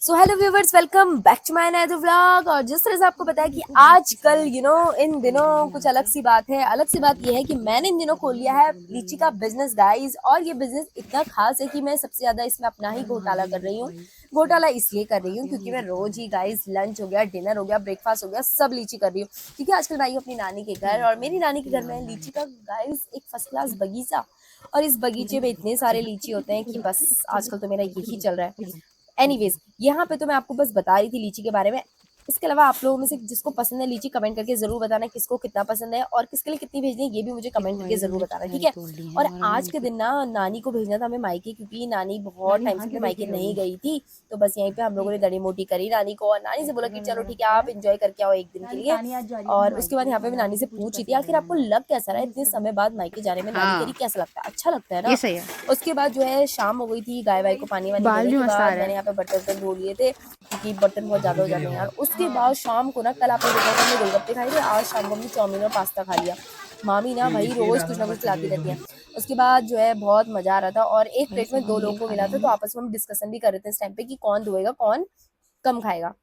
So hello viewers, welcome back to my another vlog. और जिस तरह से आपको पता है कि आजकल इन दिनों कुछ अलग सी बात है। अलग सी बात यह है कि मैंने इन दिनों खोल लिया है लीची का बिजनेस गाइस। और ये बिजनेस इतना खास है कि मैं सबसे ज्यादा इसमें अपना ही घोटाला कर रही हूँ। घोटाला इसलिए कर रही हूँ क्योंकि मैं रोज ही गाइस लंच हो गया, डिनर हो गया, ब्रेकफास्ट हो गया, सब लीची कर रही हूँ। क्योंकि आजकल मैं आई हूँ अपनी नानी के घर, और मेरी नानी के घर में लीची का गाइस एक फर्स्ट क्लास बगीचा। और इस बगीचे में इतने सारे लीची होते हैं कि बस आजकल तो मेरा यही चल रहा है। एनीवेज, यहाँ पे तो मैं आपको बस बता रही थी लीची के बारे में। इसके अलावा आप लोगों में से जिसको पसंद है लीची, कमेंट करके जरूर बताना किसको कितना पसंद है और किसके लिए कितनी भेजनी है, ये भी मुझे कमेंट करके जरूर बताना, ठीक है। और आज के दिन ना नानी को भेजना था हमें मायके, क्योंकि नानी बहुत टाइम से अपने मायके नहीं गई थी। तो बस यहीं पे हम लोगों ने दड़ी मोटी करी नानी को, और नानी से बोला कि चलो ठीक है, आप इंजॉय करके आओ एक दिन के लिए। और उसके बाद यहाँ पे मैं नानी से पूछी थी, आखिर आपको लग कैसा रहा है इतने समय बाद मायके जाने में? नानी कह रही हाँ, कैसा लगता है, अच्छा लगता है ये ना। सही है। उसके बाद जो है शाम हो गई थी, गाय वाय को पानी वानी बाल देने भी के मस्त आ बाद रहा मैंने है। यहाँ पे बर्तन वर्तन धो लिए थे, क्योंकि बर्तन बहुत ज्यादा हो जाते हैं यार। उसके बाद शाम को ना, कल आपने देखा था हमने गोलगप्पे खाए थे, आज शाम को हमने चाउमीन और पास्ता खा लिया। मामी ना भाई रोज कुछ ना कुछ खिलाती रहती हैं। उसके बाद जो है बहुत मजा आ रहा था, और एक प्लेट में दो लोगों को मिला था, तो आपस में हम डिस्कशन भी कर रहे थे इस टाइम पे कि कौन धोएगा, कौन कम खाएगा।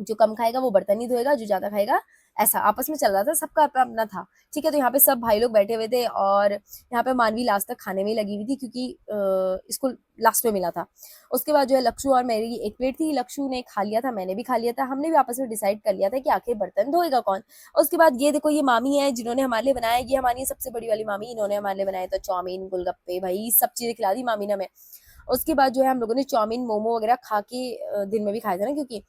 जो कम खाएगा वो बर्तन नहीं धोएगा, जो ज्यादा खाएगा, ऐसा आपस में चल रहा था, सबका अपना अपना था। ठीक है, तो यहाँ पे सब भाई लोग बैठे हुए थे, और यहाँ पे मानवी लास्ट तक खाने में ही लगी हुई थी, क्योंकि इसको लास्ट में मिला था। उसके बाद जो है लक्षु और मेरी एक प्लेट थी, लक्षु ने खा लिया था, मैंने भी खा लिया था। हमने भी आपस में डिसाइड कर लिया था कि आखिर बर्तन धोएगा कौन। उसके बाद ये देखो, ये मामी है जिन्होंने हमारे लिए बनाया, ये हमारी सबसे बड़ी वाली मामी, इन्होंने हमारे लिए बनाया था चाउमीन, गोलगप्पे, भाई सब चीजें खिला दी मामी ने हमें। उसके बाद जो है हम लोगों ने चाउमीन, मोमो वगैरह खा के दिन में भी खाए थे ना, क्योंकि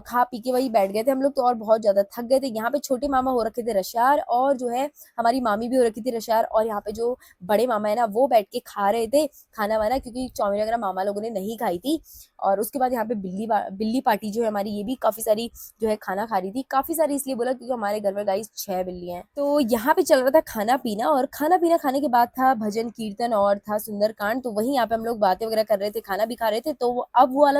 खा पी के वही बैठ गए थे हम लोग तो, और बहुत ज्यादा थक गए थे। यहाँ पे छोटे मामा हो रखे थे रशार, और जो है हमारी मामी भी हो रखी थी रशार, और यहाँ पे जो बड़े मामा है ना, वो बैठ के खा रहे थे खाना वाना, क्योंकि चाउमीन वगैरह मामा लोगों ने नहीं खाई थी। और उसके बाद यहाँ पे बिल्ली पार्टी जो है हमारी, ये भी काफी सारी जो है खाना खा रही थी। काफी सारी इसलिए बोला क्योंकि हमारे घर में गाइस 6 बिल्ली हैं। तो यहाँ पे चल रहा था खाना पीना, और खाना पीना खाने के बाद था भजन कीर्तन और था सुंदरकांड। तो वहीं यहाँ पे हम लोग बातें वगैरह कर रहे थे, खाना भी खा रहे थे, तो अब वो वाला